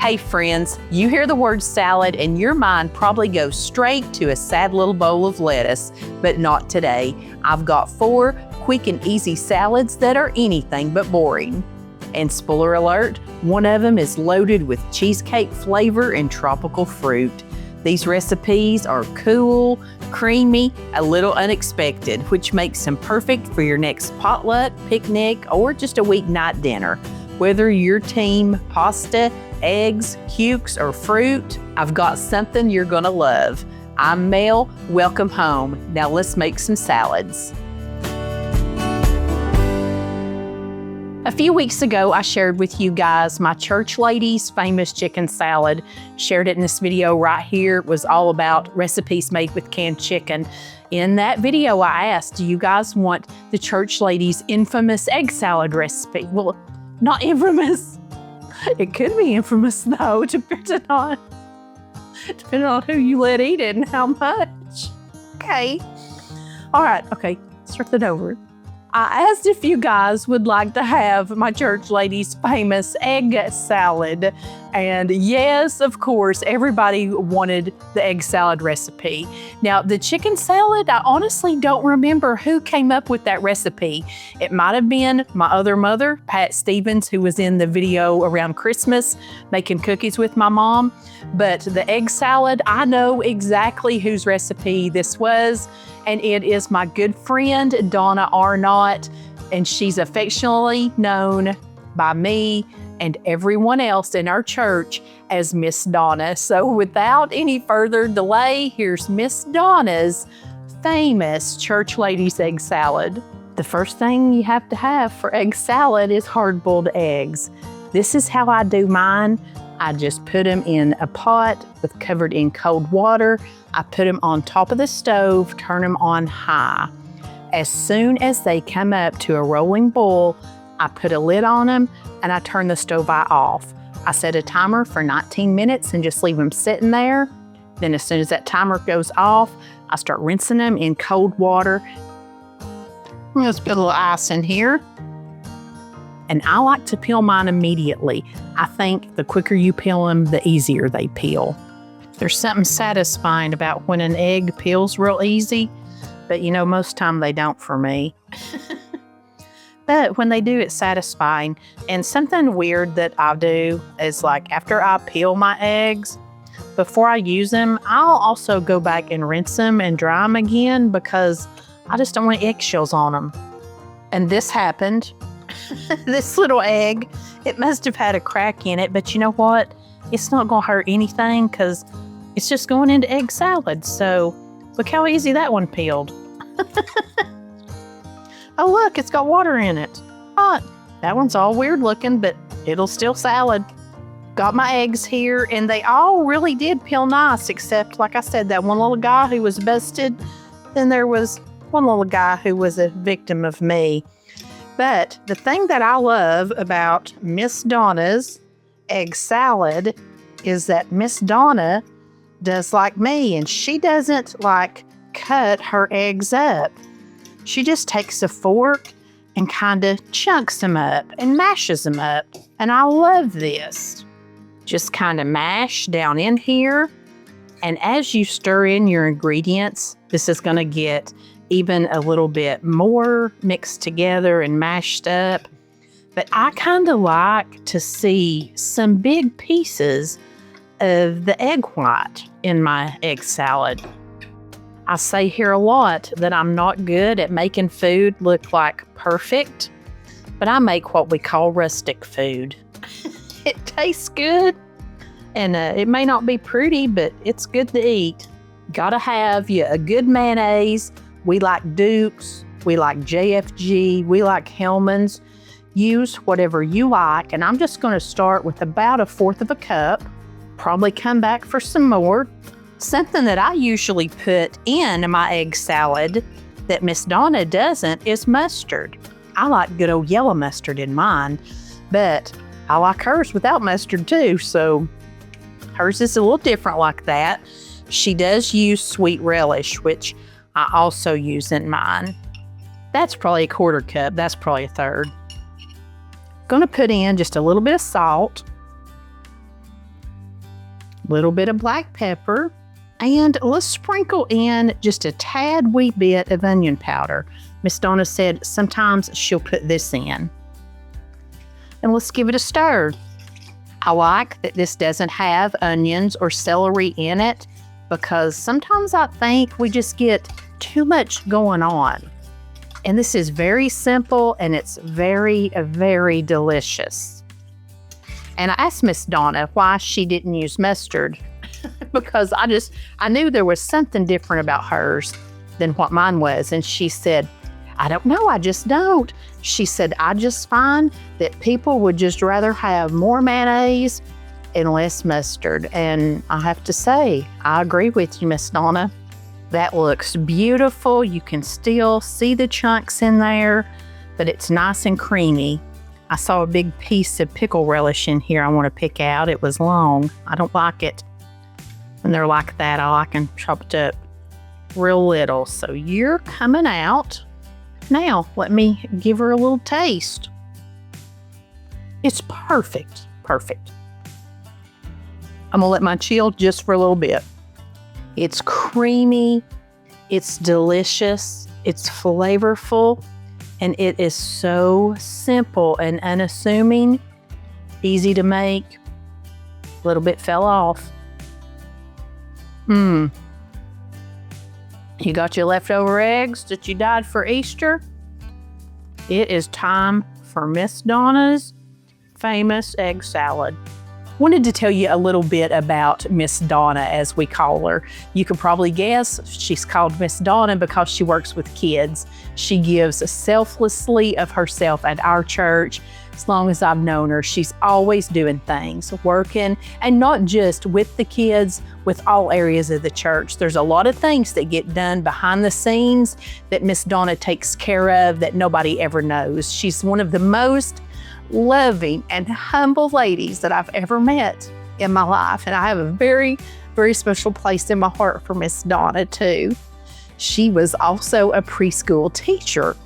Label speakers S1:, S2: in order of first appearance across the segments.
S1: Hey friends, you hear the word salad and your mind probably goes straight to a sad little bowl of lettuce, but not today. I've got 4 quick and easy salads that are anything but boring. And spoiler alert, one of them is loaded with cheesecake flavor and tropical fruit. These recipes are cool, creamy, a little unexpected, which makes them perfect for your next potluck, picnic, or just a weeknight dinner. Whether you're team pasta, eggs, cukes, or fruit, I've got something you're gonna love. I'm Mel, welcome home. Now let's make some salads. A few weeks ago, I shared with you guys my church lady's famous chicken salad. Shared it in this video right here. It was all about recipes made with canned chicken. In that video, I asked, do you guys want the church lady's infamous egg salad recipe? Well, not infamous. It could be infamous though, depending on who you let eat it and how much. Okay. All right, okay, start that over. I asked if you guys would like to have my church lady's famous egg salad. And yes, of course, everybody wanted the egg salad recipe. Now, the chicken salad, I honestly don't remember who came up with that recipe. It might have been my other mother, Pat Stevens, who was in the video around Christmas making cookies with my mom. But the egg salad, I know exactly whose recipe this was. And it is my good friend, Donna Arnott, and she's affectionately known by me and everyone else in our church as Miss Donna. So without any further delay, here's Miss Donna's famous church lady's egg salad. The first thing you have to have for egg salad is hard-boiled eggs. This is how I do mine. I just put them in a pot covered in cold water. I put them on top of the stove, turn them on high. As soon as they come up to a rolling boil, I put a lid on them and I turn the stove off. I set a timer for 19 minutes and just leave them sitting there. Then as soon as that timer goes off, I start rinsing them in cold water. Let's put a little ice in here. And I like to peel mine immediately. I think the quicker you peel them, the easier they peel. There's something satisfying about when an egg peels real easy, but you know, most time they don't for me. But when they do, it's satisfying. And something weird that I do is like after I peel my eggs, before I use them, I'll also go back and rinse them and dry them again because I just don't want eggshells on them. And this happened. This little egg, it must have had a crack in it, but you know what? It's not gonna hurt anything because it's just going into egg salad. So look how easy that one peeled. Oh look, it's got water in it. Oh, that one's all weird looking, but it'll still salad. Got my eggs here and they all really did peel nice, except like I said, that one little guy who was busted. Then there was one little guy who was a victim of me. But the thing that I love about Miss Donna's egg salad is that Miss Donna does like me, and she doesn't like cut her eggs up. She just takes a fork and kind of chunks them up and mashes them up. And I love this. Just kind of mash down in here. And as you stir in your ingredients, this is going to get even a little bit more mixed together and mashed up. But I kind of like to see some big pieces of the egg white in my egg salad. I say here a lot that I'm not good at making food look like perfect, but I make what we call rustic food. It tastes good, and it may not be pretty, but it's good to eat. Gotta have you a good mayonnaise. We like Duke's, we like JFG, we like Hellman's. Use whatever you like, and I'm just gonna start with about 1/4 cup. Probably come back for some more. Something that I usually put in my egg salad that Miss Donna doesn't is mustard. I like good old yellow mustard in mine, but I like hers without mustard too, so hers is a little different like that. She does use sweet relish, which I also use in mine. That's probably 1/4 cup. That's probably 1/3. Gonna put in just a little bit of salt. little bit of black pepper, and let's sprinkle in just a tad wee bit of onion powder. Miss Donna said sometimes she'll put this in. And let's give it a stir. I like that this doesn't have onions or celery in it because sometimes I think we just get too much going on. And this is very simple and it's very, very delicious. And I asked Miss Donna why she didn't use mustard because I knew there was something different about hers than what mine was. And she said, I don't know, I just don't. She said, I just find that people would just rather have more mayonnaise and less mustard. And I have to say, I agree with you, Miss Donna. That looks beautiful. You can still see the chunks in there, but it's nice and creamy. I saw a big piece of pickle relish in here I want to pick out. It was long. I don't like it when they're like that. I like them chopped up real little. So you're coming out. Now, let me give her a little taste. It's perfect, perfect. I'm gonna let mine chill just for a little bit. It's creamy, it's delicious, it's flavorful, and it is so simple and unassuming, easy to make. A little bit fell off. You got your leftover eggs that you dyed for Easter? It is time for Miss Donna's famous egg salad. Wanted to tell you a little bit about Miss Donna, as we call her. You could probably guess she's called Miss Donna because she works with kids. She gives selflessly of herself at our church. As long as I've known her, she's always doing things, working, and not just with the kids, with all areas of the church. There's a lot of things that get done behind the scenes that Miss Donna takes care of that nobody ever knows. She's one of the most loving and humble ladies that I've ever met in my life. And I have a very, very special place in my heart for Miss Donna too. She was also a preschool teacher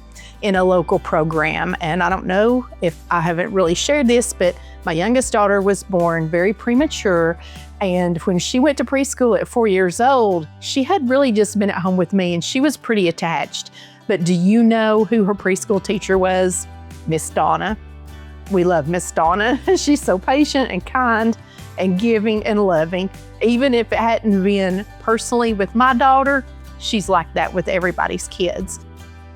S1: in a local program. And I don't know if I haven't really shared this, but my youngest daughter was born very premature. And when she went to preschool at 4 years old, she had really just been at home with me and she was pretty attached. But do you know who her preschool teacher was? Miss Donna. We love Miss Donna. She's so patient and kind and giving and loving. Even if it hadn't been personally with my daughter, she's like that with everybody's kids.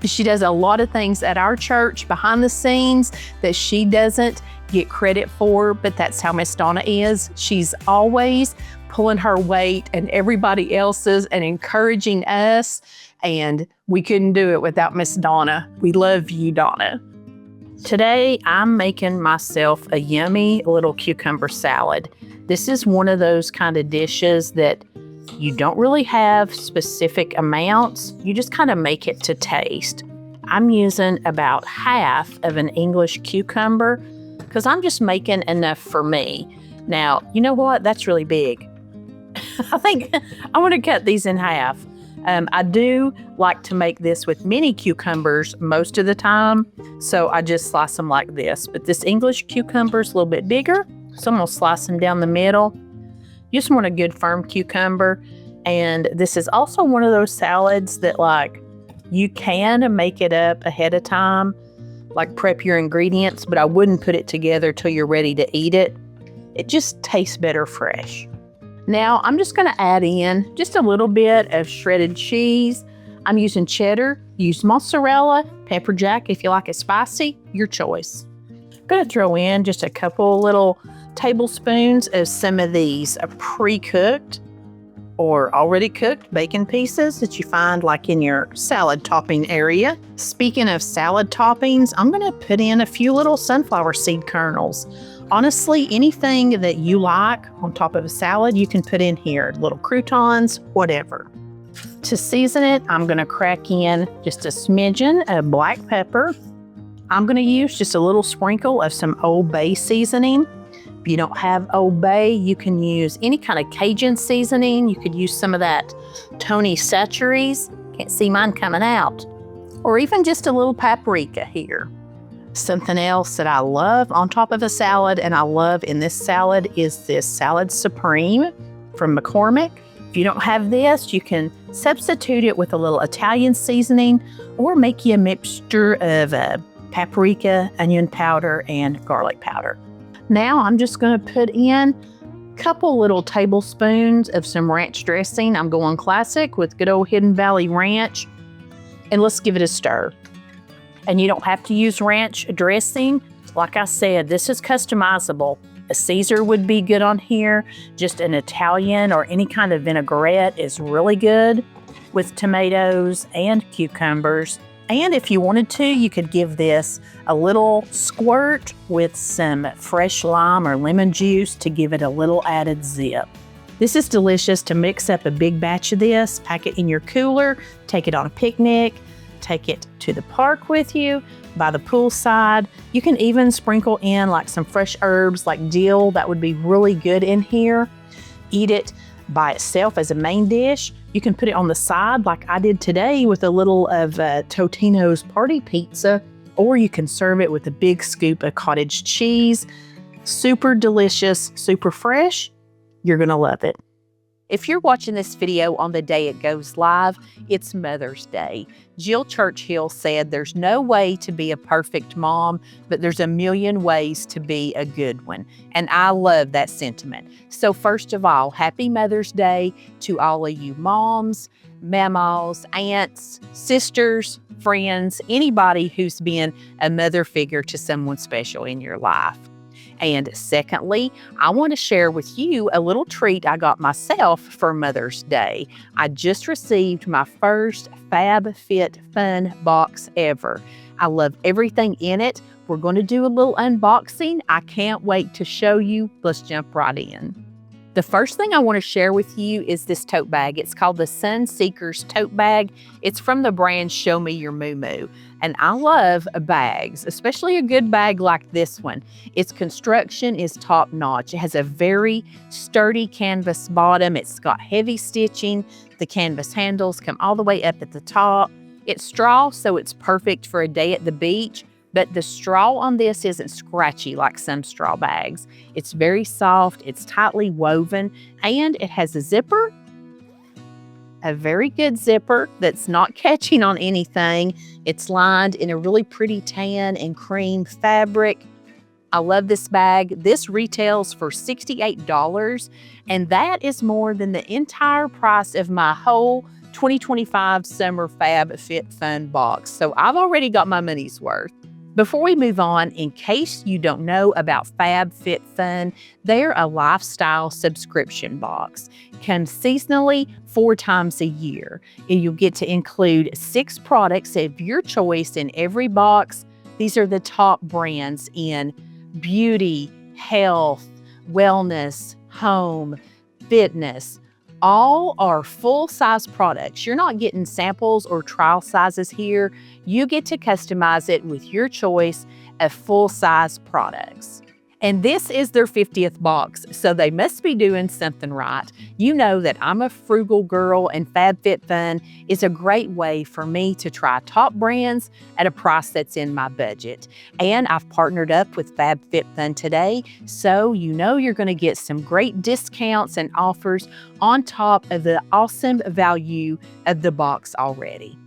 S1: She does a lot of things at our church behind the scenes that she doesn't get credit for, but that's how Miss Donna is. She's always pulling her weight and everybody else's and encouraging us, and we couldn't do it without Miss Donna. We love you, Donna. Today, I'm making myself a yummy little cucumber salad. This is one of those kind of dishes that you don't really have specific amounts. You just kind of make it to taste. I'm using about half of an English cucumber because I'm just making enough for me. Now, you know what? That's really big. I think I want to cut these in half. I do like to make this with mini cucumbers most of the time, so I just slice them like this. But this English cucumber is a little bit bigger, so I'm going to slice them down the middle. You just want a good firm cucumber, and this is also one of those salads that you can make it up ahead of time, like prep your ingredients, but I wouldn't put it together till you're ready to eat it. It just tastes better fresh. Now, I'm just going to add in just a little bit of shredded cheese. I'm using cheddar. Use mozzarella, pepper jack if you like it spicy, your choice. I'm going to throw in just a couple little tablespoons of some of these pre-cooked or already cooked bacon pieces that you find in your salad topping area. Speaking of salad toppings, I'm going to put in a few little sunflower seed kernels. Honestly, anything that you like on top of a salad, you can put in here. Little croutons, whatever. To season it, I'm going to crack in just a smidgen of black pepper. I'm going to use just a little sprinkle of some Old Bay seasoning. If you don't have Old Bay, you can use any kind of Cajun seasoning. You could use some of that Tony Chachere's. Can't see mine coming out. Or even just a little paprika here. Something else that I love on top of a salad, and I love in this salad, is this salad supreme. from McCormick. If you don't have this, you can substitute it with a little Italian seasoning or make you a mixture of paprika, onion powder, and garlic powder. Now I'm just going to put in a couple little tablespoons of some ranch dressing. I'm going classic with good old Hidden Valley Ranch. And let's give it a stir. And you don't have to use ranch dressing. Like I said, this is customizable. A Caesar would be good on here. Just an Italian or any kind of vinaigrette is really good with tomatoes and cucumbers. And if you wanted to, you could give this a little squirt with some fresh lime or lemon juice to give it a little added zip. This is delicious to mix up a big batch of this, pack it in your cooler, take it on a picnic, take it to the park with you, by the poolside. You can even sprinkle in like some fresh herbs like dill. That would be really good in here. Eat it by itself as a main dish. You can put it on the side like I did today with a little of Totino's party pizza, or you can serve it with a big scoop of cottage cheese. Super delicious, super fresh. You're gonna love it. If you're watching this video on the day it goes live, it's Mother's Day. Jill Churchill said there's no way to be a perfect mom, but there's a million ways to be a good one. And I love that sentiment. So first of all, happy Mother's Day to all of you moms, mamas, aunts, sisters, friends, anybody who's been a mother figure to someone special in your life. And secondly, I want to share with you a little treat I got myself for Mother's Day. I just received my first FabFitFun box ever. I love everything in it. We're going to do a little unboxing. I can't wait to show you. Let's jump right in. The first thing I want to share with you is this tote bag. It's called the Sunseekers tote bag. It's from the brand Show Me Your Moo Moo. And I love bags, especially a good bag like this one. Its construction is top notch. It has a very sturdy canvas bottom. It's got heavy stitching. The canvas handles come all the way up at the top. It's straw, so it's perfect for a day at the beach. But the straw on this isn't scratchy like some straw bags. It's very soft, it's tightly woven, and it has a zipper, a very good zipper that's not catching on anything. It's lined in a really pretty tan and cream fabric. I love this bag. This retails for $68, and that is more than the entire price of my whole 2025 Summer FabFitFun box. So I've already got my money's worth. Before we move on, in case you don't know about FabFitFun, they're a lifestyle subscription box. Comes seasonally 4 times a year. And you'll get to include 6 products of your choice in every box. These are the top brands in beauty, health, wellness, home, fitness. All are full-size products. You're not getting samples or trial sizes here. You get to customize it with your choice of full-size products. And this is their 50th box, so they must be doing something right. You know that I'm a frugal girl, and FabFitFun is a great way for me to try top brands at a price that's in my budget. And I've partnered up with FabFitFun today, so you know you're going to get some great discounts and offers on top of the awesome value of the box already.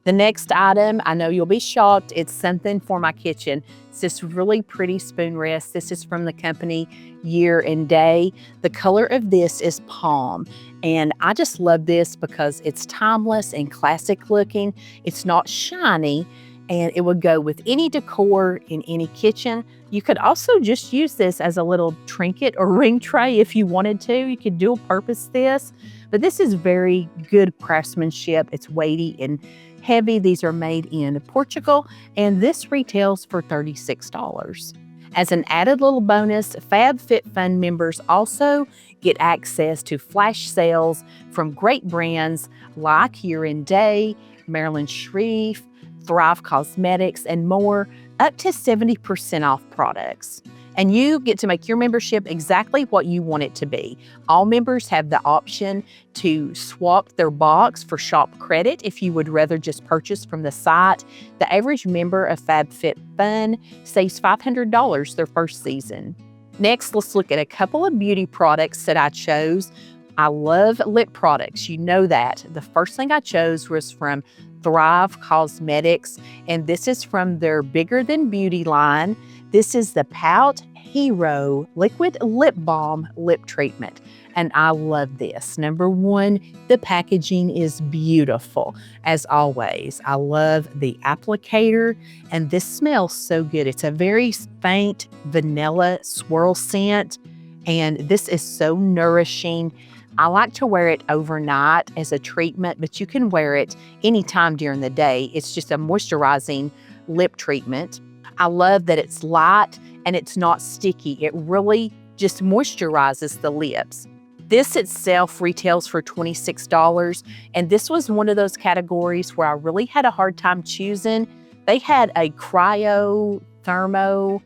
S1: The next item, I know you'll be shocked, it's something for my kitchen. It's this really pretty spoon rest. This is from the company Year and Day. The color of this is palm, and I just love this because it's timeless and classic looking. It's not shiny, and it would go with any decor in any kitchen. You could also just use this as a little trinket or ring tray if you wanted to. You could dual purpose this, but this is very good craftsmanship. It's weighty and heavy. These are made in Portugal, and this retails for $36. As an added little bonus, FabFitFun members also get access to flash sales from great brands like Year and Day, Marilyn Shreve, Thrive Cosmetics, and more, up to 70% off products. And you get to make your membership exactly what you want it to be. All members have the option to swap their box for shop credit if you would rather just purchase from the site. The average member of FabFitFun saves $500 their first season. Next, let's look at a couple of beauty products that I chose. I love lip products. You know that. The first thing I chose was from Thrive Cosmetics, and this is from their Bigger Than Beauty line. This is the Pout Hero Liquid Lip Balm Lip Treatment, and I love this. Number one, the packaging is beautiful, as always. I love the applicator, and this smells so good. It's a very faint vanilla swirl scent, and this is so nourishing. I like to wear it overnight as a treatment, but you can wear it anytime during the day. It's just a moisturizing lip treatment. I love that it's light and it's not sticky. It really just moisturizes the lips. This itself retails for $26, and this was one of those categories where I really had a hard time choosing. They had a cryo thermo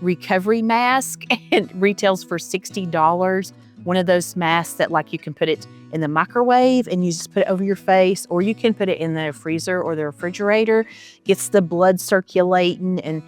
S1: recovery mask and retails for $60. One of those masks that like you can put it in the microwave and you just put it over your face, or you can put it in the freezer or the refrigerator. Gets the blood circulating and,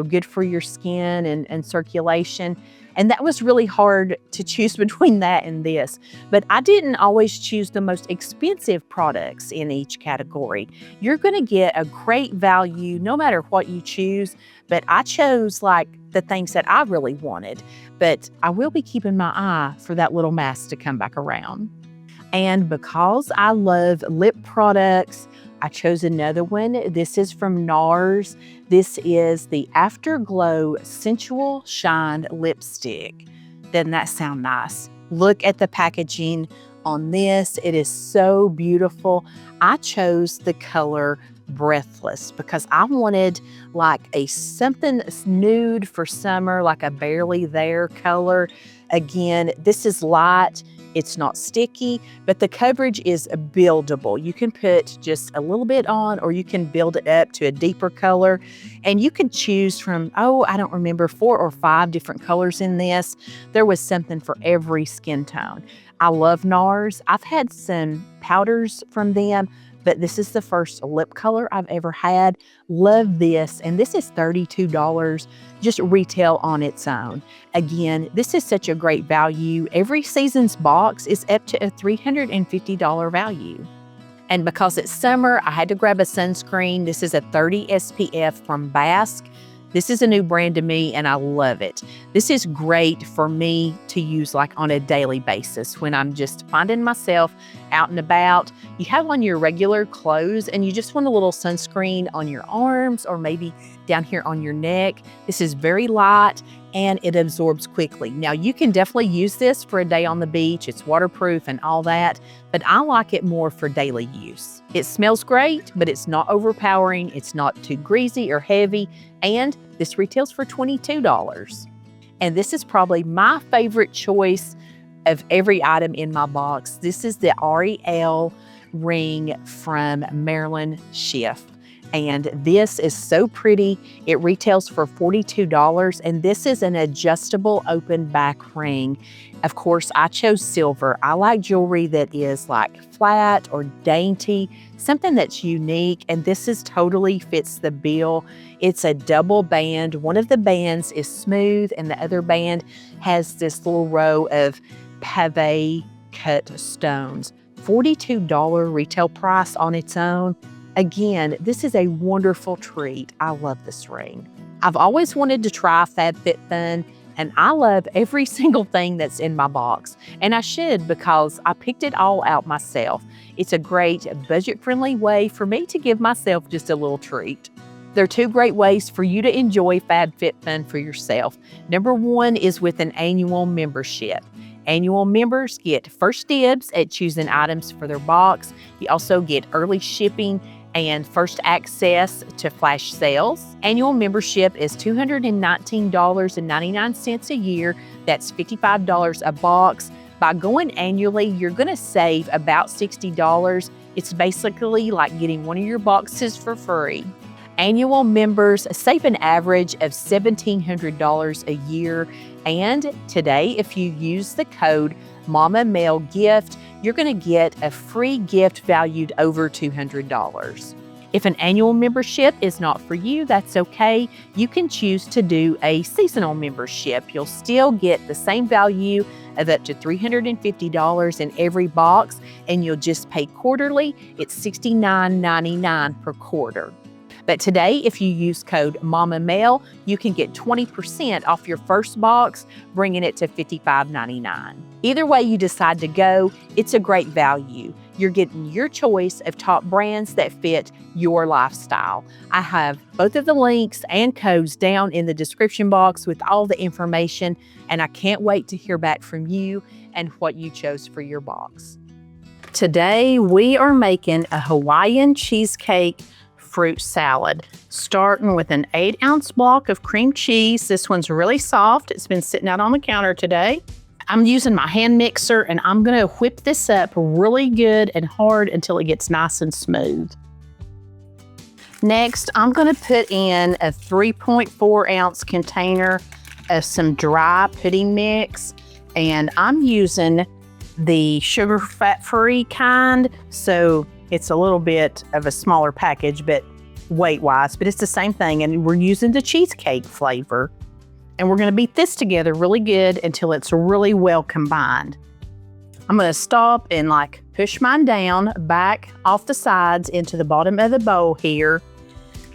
S1: good for your skin and circulation. And that was really hard to choose between that and this. But I didn't always choose the most expensive products in each category. You're gonna get a great value no matter what you choose, but I chose like the things that I really wanted. But I will be keeping my eye for that little mask to come back around. And because I love lip products, I chose another one. This is from NARS. This is the Afterglow Sensual Shine Lipstick. Doesn't that sound nice? Look at the packaging on this. It is so beautiful. I chose the color Breathless because I wanted like something nude for summer, like a barely there color. Again, this is light. It's not sticky, but the coverage is buildable. You can put just a little bit on, or you can build it up to a deeper color. And you can choose from, I don't remember, 4 or 5 different colors in this. There was something for every skin tone. I love NARS. I've had some powders from them, but this is the first lip color I've ever had. Love this, and this is $32, just retail on its own. Again, this is such a great value. Every season's box is up to a $350 value. And because it's summer, I had to grab a sunscreen. This is a 30 SPF from Basque. This is a new brand to me, and I love it. This is great for me to use like on a daily basis when I'm just finding myself out and about. You have on your regular clothes and you just want a little sunscreen on your arms or maybe down here on your neck. This is very light and it absorbs quickly. Now you can definitely use this for a day on the beach. It's waterproof and all that, but I like it more for daily use. It smells great, but it's not overpowering. It's not too greasy or heavy. And this retails for $22. And this is probably my favorite choice of every item in my box. This is the Ariel ring from Marilyn Schiff. And this is so pretty. It retails for $42, and this is an adjustable open back ring. Of course, I chose silver. I like jewelry that is like flat or dainty, something that's unique, and this is totally fits the bill. It's a double band. One of the bands is smooth, and the other band has this little row of pave cut stones. $42 retail price on its own. Again, this is a wonderful treat. I love this ring. I've always wanted to try FabFitFun, and I love every single thing that's in my box. And I should, because I picked it all out myself. It's a great budget-friendly way for me to give myself just a little treat. There are 2 great ways for you to enjoy FabFitFun for yourself. Number 1 is with an annual membership. Annual members get first dibs at choosing items for their box. You also get early shipping and first access to flash sales. Annual membership is $219.99 a year. That's $55 a box. By going annually, you're gonna save about $60. It's basically like getting one of your boxes for free. Annual members save an average of $1,700 a year. And today, if you use the code Momma Mail Gift, you're going to get a free gift valued over $200. If an annual membership is not for you, that's okay. You can choose to do a seasonal membership. You'll still get the same value of up to $350 in every box, and you'll just pay quarterly. It's $69.99 per quarter. But today, if you use code MOMMAMAIL, you can get 20% off your first box, bringing it to $55.99. Either way you decide to go, it's a great value. You're getting your choice of top brands that fit your lifestyle. I have both of the links and codes down in the description box with all the information, and I can't wait to hear back from you and what you chose for your box. Today, we are making a Hawaiian cheesecake fruit salad, starting with an 8-ounce block of cream cheese. This one's really soft. It's been sitting out on the counter today. I'm using my hand mixer, and I'm gonna whip this up really good and hard until it gets nice and smooth. Next, I'm gonna put in a 3.4-ounce container of some dry pudding mix, and I'm using the sugar fat-free kind, so it's a little bit of a smaller package, but weight-wise, but it's the same thing, and we're using the cheesecake flavor. And we're gonna beat this together really good until it's really well combined. I'm gonna stop and push mine down, back off the sides into the bottom of the bowl here.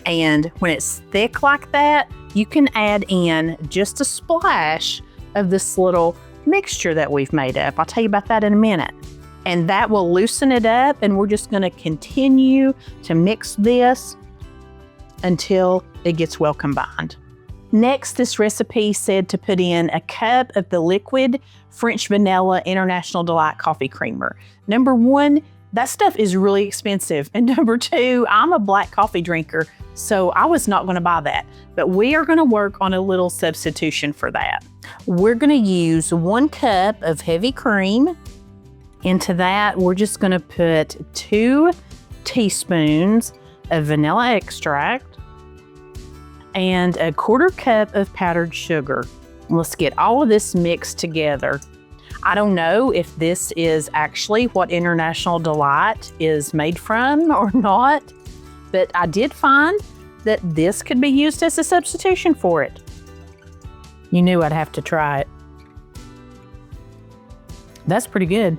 S1: And when it's thick like that, you can add in just a splash of this little mixture that we've made up. I'll tell you about that in a minute. And that will loosen it up, and we're just gonna continue to mix this until it gets well combined. Next, this recipe said to put in a cup of the liquid French vanilla International Delight coffee creamer. Number one, that stuff is really expensive. And number two, I'm a black coffee drinker, so I was not gonna buy that. But we are gonna work on a little substitution for that. We're gonna use 1 cup of heavy cream. Into that, we're just gonna put 2 teaspoons of vanilla extract and a 1/4 cup of powdered sugar. Let's get all of this mixed together. I don't know if this is actually what International Delight is made from or not, but I did find that this could be used as a substitution for it. You knew I'd have to try it. That's pretty good.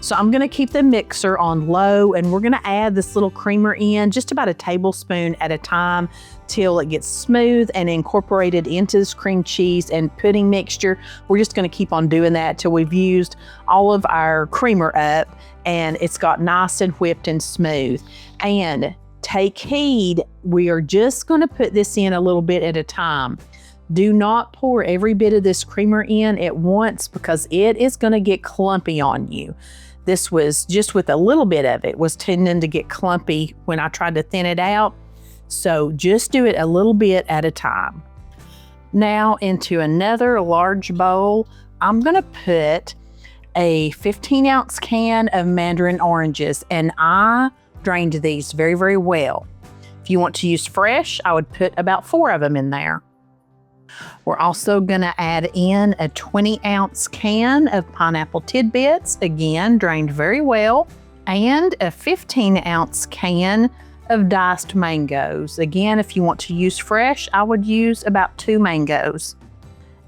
S1: So I'm gonna keep the mixer on low, and we're gonna add this little creamer in just about a tablespoon at a time till it gets smooth and incorporated into this cream cheese and pudding mixture. We're just gonna keep on doing that till we've used all of our creamer up and it's got nice and whipped and smooth. And take heed, we are just gonna put this in a little bit at a time. Do not pour every bit of this creamer in at once because it is gonna get clumpy on you. This was just with a little bit of it was tending to get clumpy when I tried to thin it out. So just do it a little bit at a time. Now into another large bowl, I'm gonna put a 15-ounce can of mandarin oranges, and I drained these very, very well. If you want to use fresh, I would put about 4 of them in there. We're also gonna add in a 20-ounce can of pineapple tidbits, again, drained very well, and a 15-ounce can of diced mangoes. Again, if you want to use fresh, I would use about 2 mangoes.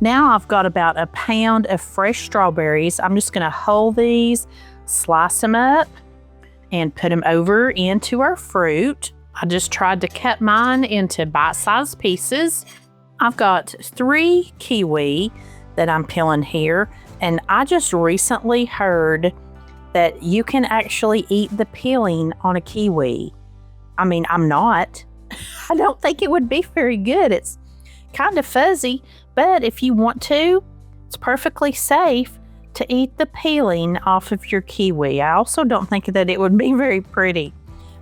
S1: Now I've got about a pound of fresh strawberries. I'm just gonna hull these, slice them up, and put them over into our fruit. I just tried to cut mine into bite-sized pieces. I've got 3 kiwi that I'm peeling here, and I just recently heard that you can actually eat the peeling on a kiwi. I mean, I'm not. I don't think it would be very good. It's kind of fuzzy, but if you want to, it's perfectly safe to eat the peeling off of your kiwi. I also don't think that it would be very pretty,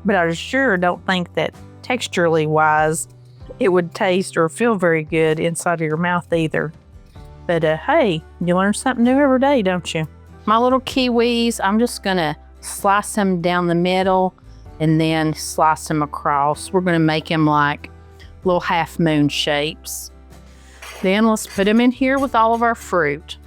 S1: but I sure don't think that texturally wise, it would taste or feel very good inside of your mouth either. But hey, you learn something new every day, don't you? My little kiwis, I'm just gonna slice them down the middle and then slice them across. We're gonna make them like little half moon shapes. Then let's put them in here with all of our fruit.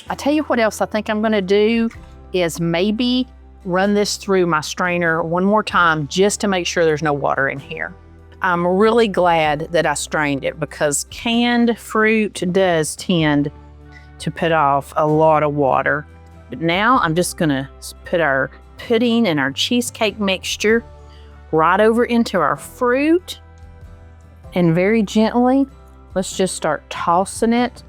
S1: I tell you what else I think I'm gonna do is maybe run this through my strainer one more time just to make sure there's no water in here. I'm really glad that I strained it because canned fruit does tend to put off a lot of water. But now I'm just gonna put our pudding and our cheesecake mixture right over into our fruit, and very gently, let's just start tossing it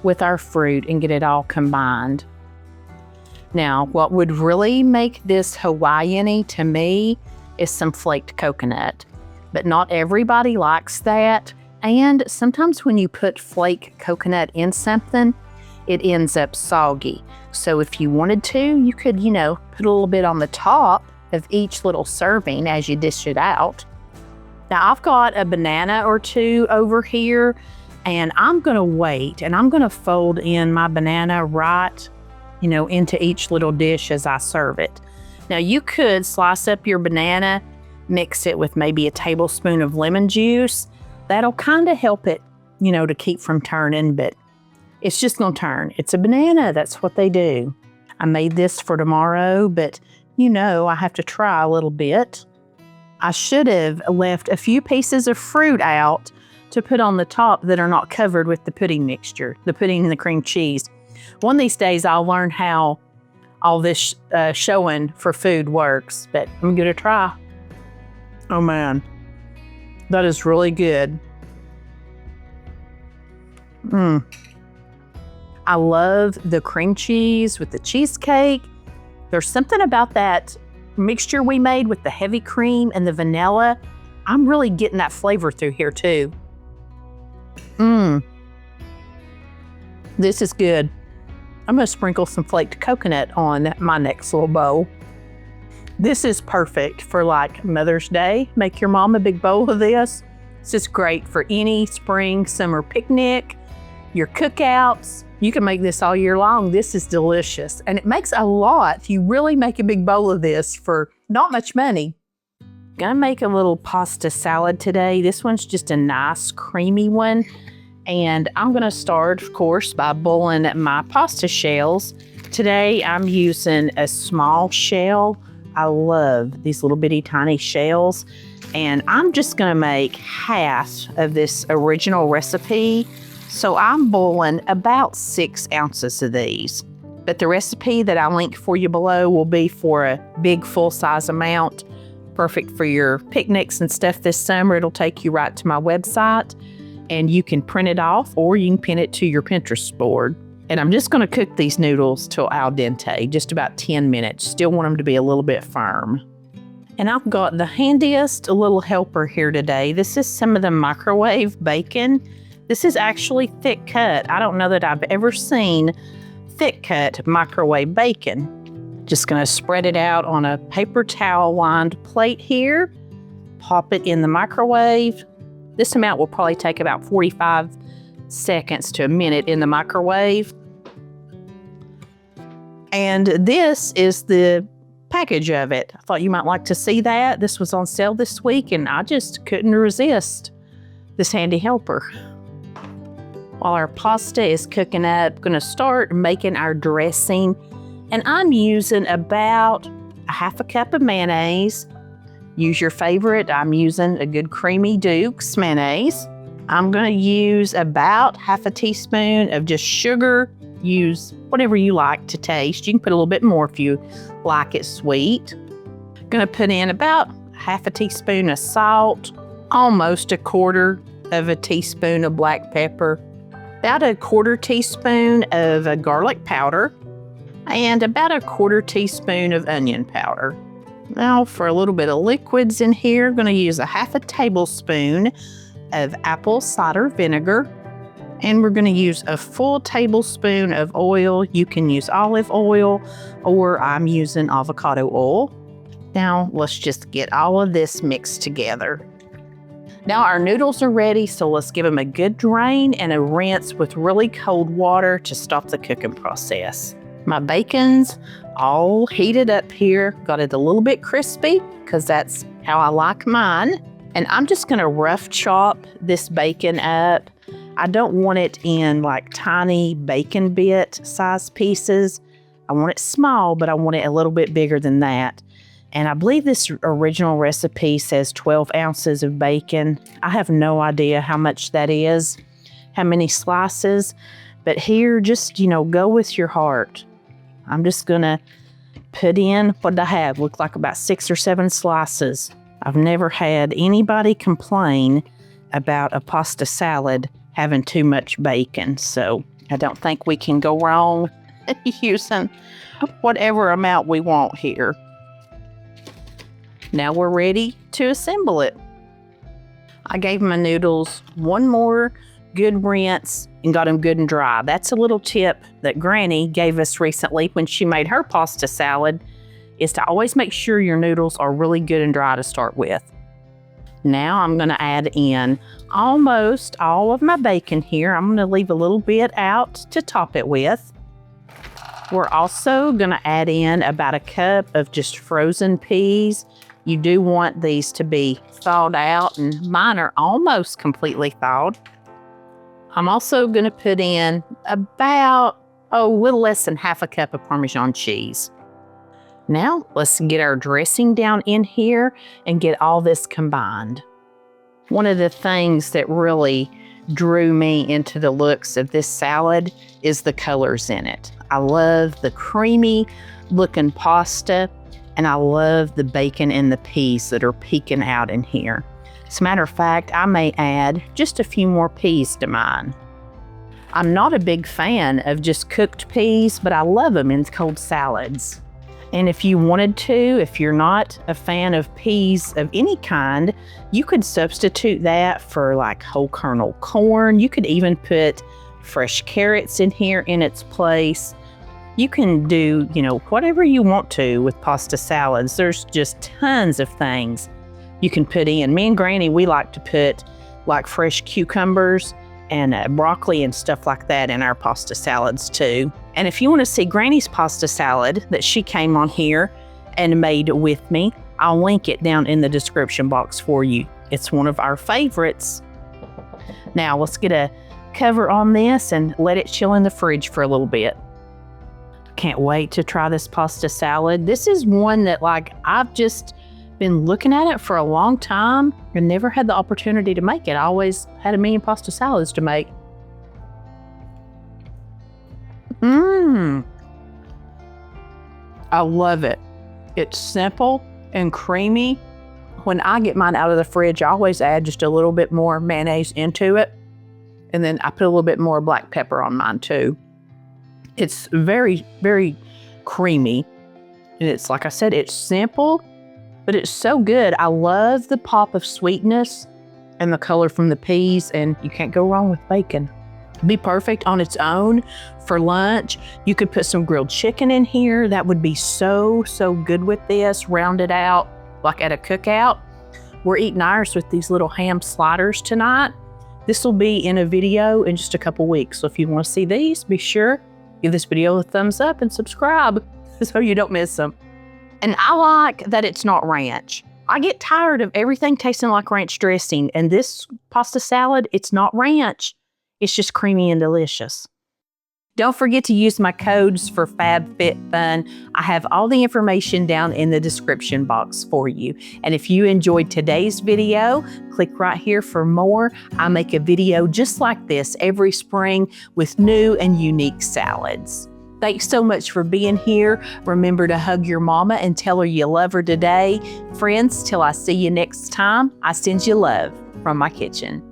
S1: with our fruit and get it all combined. Now, what would really make this Hawaiian-y to me is some flaked coconut, but not everybody likes that. And sometimes when you put flake coconut in something, it ends up soggy. So if you wanted to, you could, put a little bit on the top of each little serving as you dish it out. Now I've got a banana or two over here, and I'm gonna wait and I'm gonna fold in my banana right, into each little dish as I serve it. Now you could slice up your banana, mix it with maybe a tablespoon of lemon juice. That'll kind of help it, to keep from turning, but it's just gonna turn. It's a banana, that's what they do. I made this for tomorrow, but I have to try a little bit. I should have left a few pieces of fruit out to put on the top that are not covered with the pudding mixture, the pudding and the cream cheese. One of these days I'll learn how all this showing for food works, but I'm gonna try. Oh man, that is really good. I love the cream cheese with the cheesecake. There's something about that mixture we made with the heavy cream and the vanilla. I'm really getting that flavor through here too. This is good. I'm gonna sprinkle some flaked coconut on my next little bowl. This is perfect for like Mother's Day. Make your mom a big bowl of this. This is great for any spring, summer picnic, your cookouts. You can make this all year long. This is delicious. And it makes a lot. You really make a big bowl of this for not much money. Gonna make a little pasta salad today. This one's just a nice creamy one. And I'm gonna start, of course, by boiling my pasta shells. Today I'm using a small shell. I love these little bitty tiny shells. And I'm just gonna make half of this original recipe. So I'm boiling about 6 ounces of these. But the recipe that I'll link for you below will be for a big full-size amount, perfect for your picnics and stuff this summer. It'll take you right to my website, and you can print it off or you can pin it to your Pinterest board. And I'm just gonna cook these noodles till al dente, just about 10 minutes. Still want them to be a little bit firm. And I've got the handiest little helper here today. This is some of the microwave bacon. This is actually thick cut. I don't know that I've ever seen thick cut microwave bacon. Just gonna spread it out on a paper towel lined plate here. Pop it in the microwave. This amount will probably take about 45 seconds to a minute in the microwave. And this is the package of it. I thought you might like to see that. This was on sale this week and I just couldn't resist this handy helper. While our pasta is cooking up, I'm gonna start making our dressing. And I'm using about a half a cup of mayonnaise. Use your favorite. I'm using a good creamy Duke's mayonnaise. I'm gonna use about half a teaspoon of just sugar. Use whatever you like to taste. You can put a little bit more if you like it sweet. Gonna put in about half a teaspoon of salt, almost a quarter of a teaspoon of black pepper, about a quarter teaspoon of garlic powder, and about a quarter teaspoon of onion powder. Now for a little bit of liquids in here, I'm gonna use a half a tablespoon of apple cider vinegar, and we're gonna use a full tablespoon of oil. You can use olive oil, or I'm using avocado oil. Now let's just get all of this mixed together. Now our noodles are ready, so let's give them a good drain and a rinse with really cold water to stop the cooking process. My bacon's all heated up here. Got it a little bit crispy because that's how I like mine. And I'm just gonna rough chop this bacon up. I don't want it in like tiny bacon bit size pieces. I want it small, but I want it a little bit bigger than that. And I believe this original recipe says 12 ounces of bacon. I have no idea how much that is, how many slices, but here, just, go with your heart. I'm just gonna put in, what did I have? Looked like about 6 or 7 slices. I've never had anybody complain about a pasta salad having too much bacon, so I don't think we can go wrong using whatever amount we want here. Now we're ready to assemble it. I gave my noodles one more good rinse and got them good and dry. That's a little tip that Granny gave us recently when she made her pasta salad, is to always make sure your noodles are really good and dry to start with. Now I'm gonna add in almost all of my bacon here. I'm gonna leave a little bit out to top it with. We're also gonna add in about a cup of just frozen peas. You do want these to be thawed out, and mine are almost completely thawed. I'm also gonna put in about, a little less than half a cup of Parmesan cheese. Now, let's get our dressing down in here and get all this combined. One of the things that really drew me into the looks of this salad is the colors in it. I love the creamy looking pasta, and I love the bacon and the peas that are peeking out in here. As a matter of fact, I may add just a few more peas to mine. I'm not a big fan of just cooked peas, but I love them in cold salads. And if you wanted to, if you're not a fan of peas of any kind, you could substitute that for like whole kernel corn. You could even put fresh carrots in here in its place. You can do, whatever you want to with pasta salads. There's just tons of things you can put in. Me and Granny, we like to put like fresh cucumbers and broccoli and stuff like that in our pasta salads too. And if you want to see Granny's pasta salad that she came on here and made with me, I'll link it down in the description box for you. It's one of our favorites. Now let's get a cover on this and let it chill in the fridge for a little bit. Can't wait to try this pasta salad. This is one that I've just been looking at it for a long time and never had the opportunity to make it. I always had a million pasta salads to make. I love it. It's simple and creamy. When I get mine out of the fridge, I always add just a little bit more mayonnaise into it. And then I put a little bit more black pepper on mine too. It's very, very creamy. And it's, like I said, it's simple, but it's so good. I love the pop of sweetness and the color from the peas, and you can't go wrong with bacon. It'd be perfect on its own for lunch. You could put some grilled chicken in here. That would be so, so good with this, rounded out like at a cookout. We're eating ours with these little ham sliders tonight. This will be in a video in just a couple weeks. So if you want to see these, be sure give this video a thumbs up and subscribe so you don't miss them. And I like that it's not ranch. I get tired of everything tasting like ranch dressing, and this pasta salad, it's not ranch. It's just creamy and delicious. Don't forget to use my codes for FabFitFun. I have all the information down in the description box for you. And if you enjoyed today's video, click right here for more. I make a video just like this every spring with new and unique salads. Thanks so much for being here. Remember to hug your mama and tell her you love her today. Friends, till I see you next time, I send you love from my kitchen.